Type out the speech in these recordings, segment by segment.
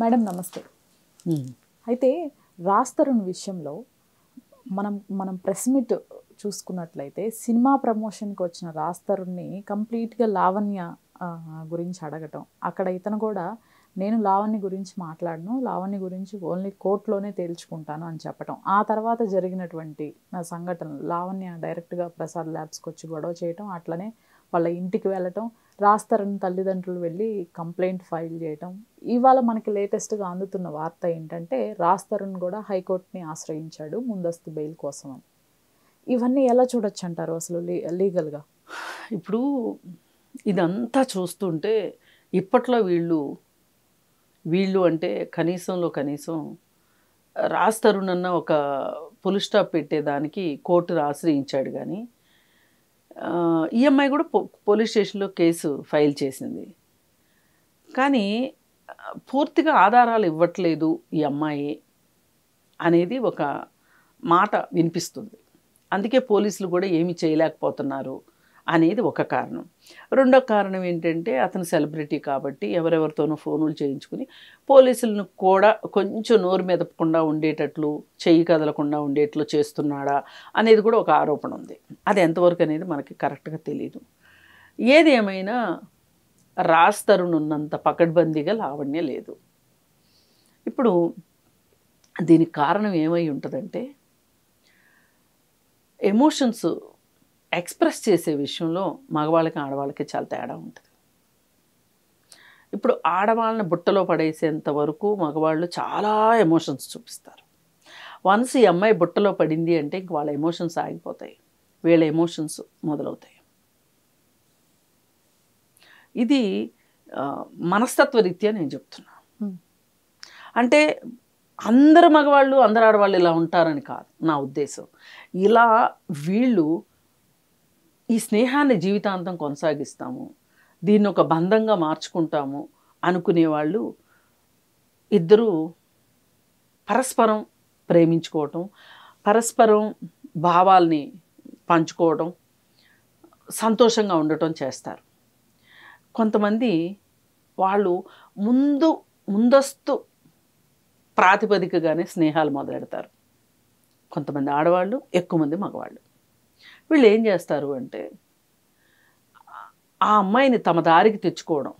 Madam నమస్తే. అయితే రాజ్ తరుణ్ విషయంలో మనం ప్రెస్ మీట్ చూసుకున్నట్లయితే సినిమా ప్రమోషన్కి వచ్చిన రాజ్ తరుణ్ని కంప్లీట్గా లావణ్య గురించి అడగటం, అక్కడ ఇతను కూడా నేను లావణ్య గురించి మాట్లాడను, లావణ్య గురించి ఓన్లీ కోర్టులోనే తేల్చుకుంటాను అని చెప్పటం. ఆ తర్వాత జరిగినటువంటి సంఘటనలు, లావణ్య డైరెక్ట్గా ప్రసాద్ ల్యాబ్స్కి వచ్చి గొడవ చేయటం, అట్లనే వాళ్ళ ఇంటికి వెళ్ళటం, రాజ్ తరుణ్ తల్లిదండ్రులు వెళ్ళి కంప్లైంట్ ఫైల్ చేయటం. ఇవాళ మనకి లేటెస్ట్గా అందుతున్న వార్త ఏంటంటే రాజ్ తరుణ్ కూడా హైకోర్టుని ఆశ్రయించాడు ముందస్తు బెయిల్ కోసం అని. ఇవన్నీ ఎలా చూడొచ్చు అంటారు అసలు లీగల్గా? ఇప్పుడు ఇదంతా చూస్తుంటే ఇప్పట్లో వీళ్ళు అంటే కనీసం రాజ్ తరుణ్ అన్న ఒక ఫుల్ స్టాప్ పెట్టేదానికి కోర్టును ఆశ్రయించాడు. కానీ ఈ అమ్మాయి కూడా పోలీస్ స్టేషన్లో కేసు ఫైల్ చేసింది. కానీ పూర్తిగా ఆధారాలు ఇవ్వట్లేదు ఈ అమ్మాయి అనేది ఒక మాట వినిపిస్తుంది. అందుకే పోలీసులు కూడా ఏమీ చేయలేకపోతున్నారు అనేది ఒక కారణం. రెండో కారణం ఏంటంటే అతను సెలబ్రిటీ కాబట్టి ఎవరెవరితోనూ ఫోనులు చేయించుకుని పోలీసులను కూడా కొంచెం నోరు మెదపకుండా ఉండేటట్లు, చెయ్యి కదలకుండా ఉండేట్లు చేస్తున్నాడా అనేది కూడా ఒక ఆరోపణ ఉంది. అది ఎంతవరకు అనేది మనకి కరెక్ట్గా తెలియదు. ఏది ఏమైనా రాజ్ తరుణ్ ఉన్నంత పకడ్బందీగా లావణ్య లేదు. ఇప్పుడు దీనికి కారణం ఏమై ఉంటుందంటే ఎమోషన్స్ ఎక్స్ప్రెస్ చేసే విషయంలో మగవాళ్ళకి ఆడవాళ్ళకి చాలా తేడా ఉంటుంది. ఇప్పుడు ఆడవాళ్ళని బుట్టలో పడేసేంత వరకు మగవాళ్ళు చాలా ఎమోషన్స్ చూపిస్తారు. వన్స్ ఈ అమ్మాయి బుట్టలో పడింది అంటే ఇంక వాళ్ళ ఎమోషన్స్ ఆగిపోతాయి, వీళ్ళ ఎమోషన్స్ మొదలవుతాయి. ఇది మనస్తత్వరీత్యా నేను చెప్తున్నా. అంటే అందరు మగవాళ్ళు అందరు ఆడవాళ్ళు ఇలా ఉంటారని కాదు నా ఉద్దేశం. ఇలా వీళ్ళు ఈ స్నేహాన్ని జీవితాంతం కొనసాగిస్తాము, దీన్ని ఒక బంధంగా మార్చుకుంటాము అనుకునేవాళ్ళు ఇద్దరూ పరస్పరం ప్రేమించుకోవటం, పరస్పరం భావాల్ని పంచుకోవటం, సంతోషంగా ఉండటం చేస్తారు. కొంతమంది వాళ్ళు ముందస్తు ప్రాతిపదికగానే స్నేహాలు మొదలెడతారు. కొంతమంది ఆడవాళ్ళు, ఎక్కువ మంది మగవాళ్ళు. వీళ్ళు ఏం చేస్తారు అంటే ఆ అమ్మాయిని తమ దారికి తెచ్చుకోవడం,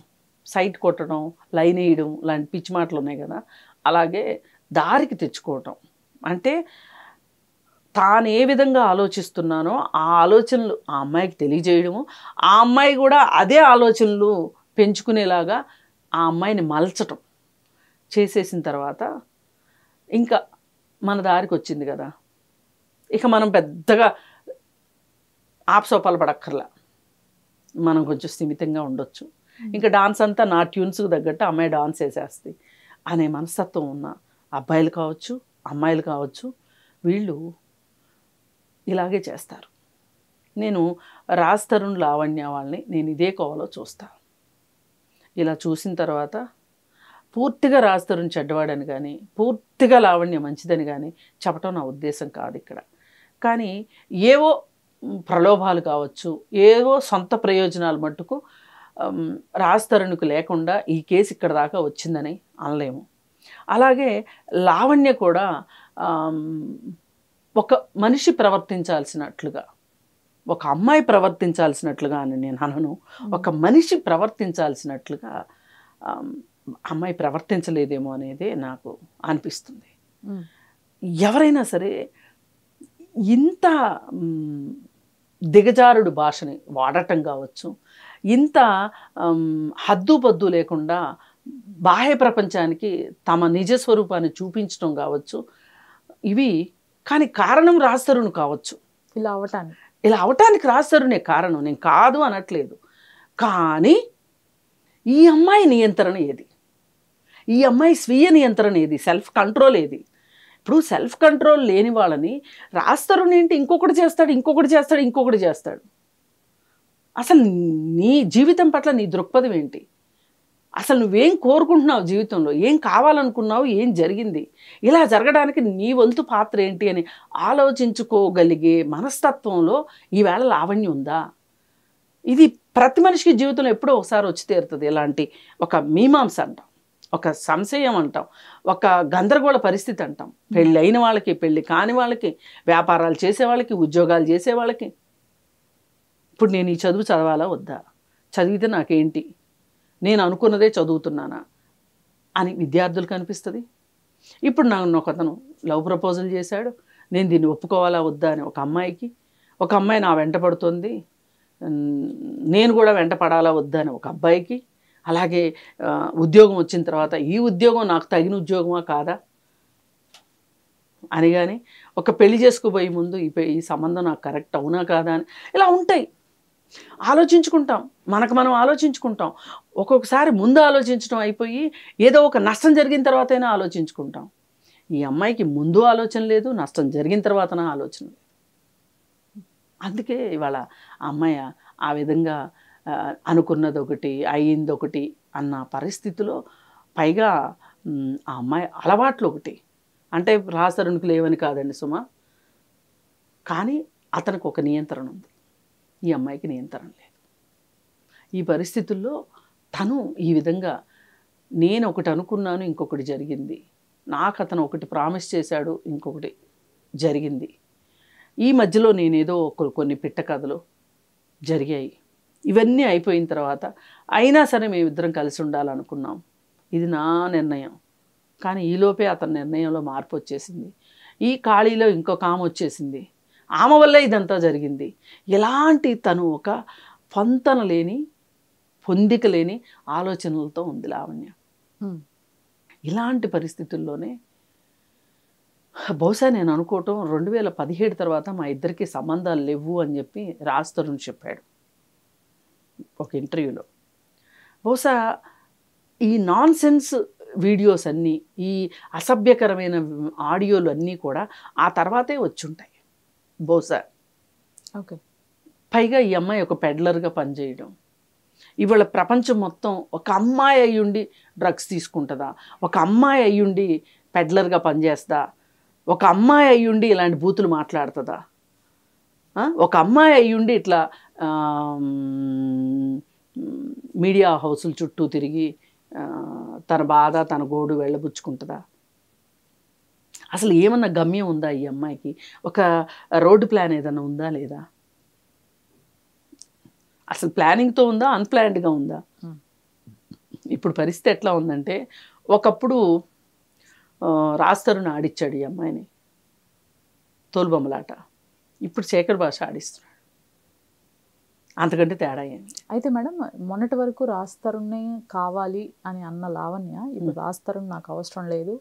సైట్ కొట్టడం, లైన్ వేయడం లాంటి పిచ్చి మాటలు ఉన్నాయి కదా, అలాగే దారికి తెచ్చుకోవటం. అంటే తాను ఏ విధంగా ఆలోచిస్తున్నానో ఆ ఆలోచనలు ఆ అమ్మాయికి తెలియజేయడము, ఆ అమ్మాయి కూడా అదే ఆలోచనలు పెంచుకునేలాగా ఆ అమ్మాయిని మలచటం చేసేసిన తర్వాత ఇంకా మన దారికి వచ్చింది కదా, ఇక మనం పెద్దగా ఆపసోపాలు పడక్కర్లా, మనం కొంచెం స్థిమితంగా ఉండొచ్చు, ఇంకా డాన్స్ అంతా నా ట్యూన్స్కి తగ్గట్టు అమ్మాయి డాన్స్ వేసేస్తుంది అనే మనస్తత్వం ఉన్న అబ్బాయిలు కావచ్చు, అమ్మాయిలు కావచ్చు, వీళ్ళు ఇలాగే చేస్తారు. నేను రాజ్ తరుణ్ లావణ్య వాళ్ళని నేను ఇదే కోవలో చూస్తాను. ఇలా చూసిన తర్వాత పూర్తిగా రాజ్ తరుణ్ చెడ్డవాడని కానీ, పూర్తిగా లావణ్య మంచిదని కానీ చెప్పటం నా ఉద్దేశం కాదు ఇక్కడ. కానీ ఏవో ప్రలోభాలు కావచ్చు, ఏవో సొంత ప్రయోజనాలు మట్టుకు రాజ్ తరుణ్కు లేకుండా ఈ కేసు ఇక్కడ దాకా వచ్చిందని అనలేము. అలాగే లావణ్య కూడా ఒక మనిషి ప్రవర్తించాల్సినట్లుగా, ఒక అమ్మాయి ప్రవర్తించాల్సినట్లుగా అని నేను అనను, ఒక మనిషి ప్రవర్తించాల్సినట్లుగా అమ్మాయి ప్రవర్తించలేదేమో అనేది నాకు అనిపిస్తుంది. ఎవరైనా సరే ఇంత దిగజారుడు భాషని వాడటం కావచ్చు, ఇంత హద్దుపద్దు లేకుండా బాహ్య ప్రపంచానికి తమ నిజస్వరూపాన్ని చూపించడం కావచ్చు, ఇవి కానీ కారణం రాజ్ తరుణ్ కావచ్చు. ఇలా అవటానికి రాజ్ తరుణే కారణం, నేను కాదు అనట్లేదు. కానీ ఈ అమ్మాయి నియంత్రణ ఏది? ఈ అమ్మాయి స్వీయ నియంత్రణ ఏది? సెల్ఫ్ కంట్రోల్ ఏది? ఇప్పుడు సెల్ఫ్ కంట్రోల్ లేని వాళ్ళని రాజ్ తరుణ్ ఏంటి ఇంకొకటి చేస్తాడు. అసలు నీ జీవితం పట్ల నీ దృక్పథం ఏంటి? అసలు నువ్వేం కోరుకుంటున్నావు జీవితంలో, ఏం కావాలనుకున్నావు, ఏం జరిగింది, ఇలా జరగడానికి నీ వంతు పాత్ర ఏంటి అని ఆలోచించుకోగలిగే మనస్తత్వంలో ఈవేళ లావణ్య ఉందా? ఇది ప్రతి మనిషికి జీవితంలో ఎప్పుడో ఒకసారి వచ్చి తీరుతుంది ఇలాంటి ఒక మీమాంస అంటాం. ఒక సంశయం అంటాం, ఒక గందరగోళ పరిస్థితి అంటాం. పెళ్ళి అయిన వాళ్ళకి, పెళ్ళి కాని వాళ్ళకి, వ్యాపారాలు చేసే వాళ్ళకి, ఉద్యోగాలు చేసే వాళ్ళకి. ఇప్పుడు నేను ఈ చదువు చదవాలా వద్దా, చదివితే నాకేంటి, నేను అనుకున్నదే చదువుతున్నానా అని విద్యార్థులకు అనిపిస్తుంది. ఇప్పుడు నన్ను ఒకతను లవ్ ప్రపోజల్ చేశాడు, నేను దీన్ని ఒప్పుకోవాలా వద్దా అని ఒక అమ్మాయికి, ఒక అమ్మాయి నా వెంట పడుతుంది, నేను కూడా వెంట పడాలా వద్దా అని ఒక అబ్బాయికి, అలాగే ఉద్యోగం వచ్చిన తర్వాత ఈ ఉద్యోగం నాకు తగిన ఉద్యోగమా కాదా అని, కానీ ఒక పెళ్లి చేసుకోబోయే ముందు ఈ సంబంధం నాకు కరెక్ట్ అవునా కాదా అని ఇలా ఉంటాయి. ఆలోచించుకుంటాం, మనకు మనం ఆలోచించుకుంటాం. ఒక్కొక్కసారి ముందు ఆలోచించడం అయిపోయి ఏదో ఒక నష్టం జరిగిన తర్వాతైనా ఆలోచించుకుంటాం. ఈ అమ్మాయికి ముందు ఆలోచన లేదు, నష్టం జరిగిన తర్వాతన ఆలోచన లేదు. అందుకే ఇవాళ ఆ అమ్మాయి ఆ విధంగా అనుకున్నది ఒకటి అయ్యింది ఒకటి అన్న పరిస్థితిలో, పైగా ఆ అమ్మాయి అలవాట్లు ఒకటి. అంటే రాజతరుణ్కి లేవని కాదండి సుమ, కానీ అతనికి ఒక నియంత్రణ ఉంది, ఈ అమ్మాయికి నియంత్రణ లేదు. ఈ పరిస్థితుల్లో తను ఈ విధంగా, నేను ఒకటి అనుకున్నాను ఇంకొకటి జరిగింది, నాకు అతను ఒకటి ప్రామిస్ చేశాడు ఇంకొకటి జరిగింది, ఈ మధ్యలో నేనేదో కొన్ని పిట్ట కథలు జరిగాయి, ఇవన్నీ అయిపోయిన తర్వాత అయినా సరే మేమిద్దరం కలిసి ఉండాలనుకున్నాం, ఇది నా నిర్ణయం. కానీ ఈలోపే అతని నిర్ణయంలో మార్పు వచ్చేసింది, ఈ ఖాళీలో ఇంకొక ఆమె వచ్చేసింది, ఆమె వల్లే ఇదంతా జరిగింది. ఎలాంటి తను ఒక పొంతన లేని, పొందిక లేని ఆలోచనలతో ఉంది లావణ్య. ఇలాంటి పరిస్థితుల్లోనే బహుశా నేను అనుకోవటం 2017 తర్వాత మా ఇద్దరికి సంబంధాలు లేవు అని చెప్పి రాజతరుణ్ చెప్పాడు ఒక ఇంటర్వ్యూలో. బహుశా ఈ నాన్ సెన్స్ వీడియోస్ అన్నీ, ఈ అసభ్యకరమైన ఆడియోలు అన్నీ కూడా ఆ తర్వాతే వచ్చుంటాయి బహుశా. ఓకే. పైగా ఈ అమ్మాయి ఒక పెడ్లర్గా పనిచేయడం, ఇవాళ ప్రపంచం మొత్తం ఒక అమ్మాయి అయ్యుండి డ్రగ్స్ తీసుకుంటుందా, ఒక అమ్మాయి అయ్యుండి పెడ్లర్గా పనిచేస్తుందా, ఒక అమ్మాయి అయ్యుండి ఇలాంటి బూతులు మాట్లాడుతుందా, ఒక అమ్మాయి అయ్యుండి ఇట్లా మీడియా హౌసుల చుట్టూ తిరిగి తన బాధ తన గోడు వెళ్ళబుచ్చుకుంటుందా? అసలు ఏమన్నా గమ్యం ఉందా ఈ అమ్మాయికి? ఒక రోడ్డు ప్లాన్ ఏదైనా ఉందా లేదా? అసలు ప్లానింగ్తో ఉందా, అన్ప్లాన్డ్గా ఉందా? ఇప్పుడు పరిస్థితి ఎట్లా ఉందంటే, ఒకప్పుడు రాజతరుణ్ ఆడిచ్చాడు ఈ అమ్మాయిని తోలుబొమ్మలాట, ఇప్పుడు శేఖర్ భాష ఆడిస్తున్నాడు. అంతకంటే తేడా ఏంటి? అయితే మేడం, మొన్నటి వరకు రాజతరుణ్నే కావాలి అని అన్న లావణ్య ఇప్పుడు రాజతరుణ్ నాకు అవసరం లేదు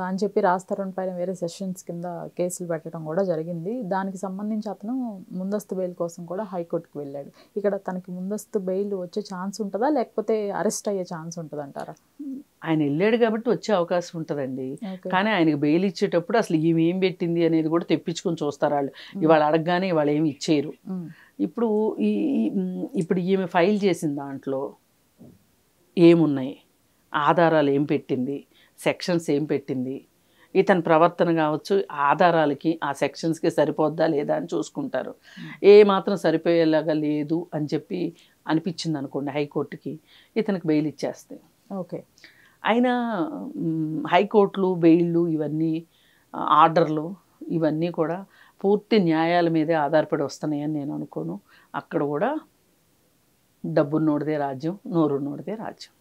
అని చెప్పి రాజతరుణ్ పైన వేరే సెషన్స్ కింద కేసులు పెట్టడం కూడా జరిగింది. దానికి సంబంధించి అతను ముందస్తు బెయిల్ కోసం కూడా హైకోర్టుకు వెళ్ళాడు. ఇక్కడ తనకి ముందస్తు బెయిల్ వచ్చే ఛాన్స్ ఉంటుందా, లేకపోతే అరెస్ట్ అయ్యే ఛాన్స్ ఉంటుంది అంటారా? ఆయన వెళ్ళాడు కాబట్టి వచ్చే అవకాశం ఉంటుందండి. కానీ ఆయనకి బెయిల్ ఇచ్చేటప్పుడు అసలు ఈమె ఏం పెట్టింది అనేది కూడా తెప్పించుకొని చూస్తారు వాళ్ళు. ఇవాళ అడగగానే ఇవాళ ఏమి ఇచ్చేయరు. ఇప్పుడు ఈమె ఫైల్ చేసిన దాంట్లో ఏమున్నాయి, ఆధారాలు ఏం పెట్టింది, సెక్షన్స్ ఏం పెట్టింది, ఇతని ప్రవర్తన కావచ్చు ఆధారాలకి ఆ సెక్షన్స్కి సరిపోద్దా లేదా అని చూసుకుంటారు. ఏ మాత్రం సరిపోయేలాగా లేదు అని చెప్పి అనిపించింది అనుకోండి హైకోర్టుకి, ఇతనికి బెయిల్ ఇచ్చేస్తే. ఓకే. అయినా హైకోర్టులు, బెయిళ్ళు, ఇవన్నీ ఆర్డర్లు, ఇవన్నీ కూడా పూర్తి న్యాయాల మీదే ఆధారపడి వస్తున్నాయని నేను అనుకోను. అక్కడ కూడా డబ్బున్నోడిదే రాజ్యం, నోరున్నోడిదే రాజ్యం.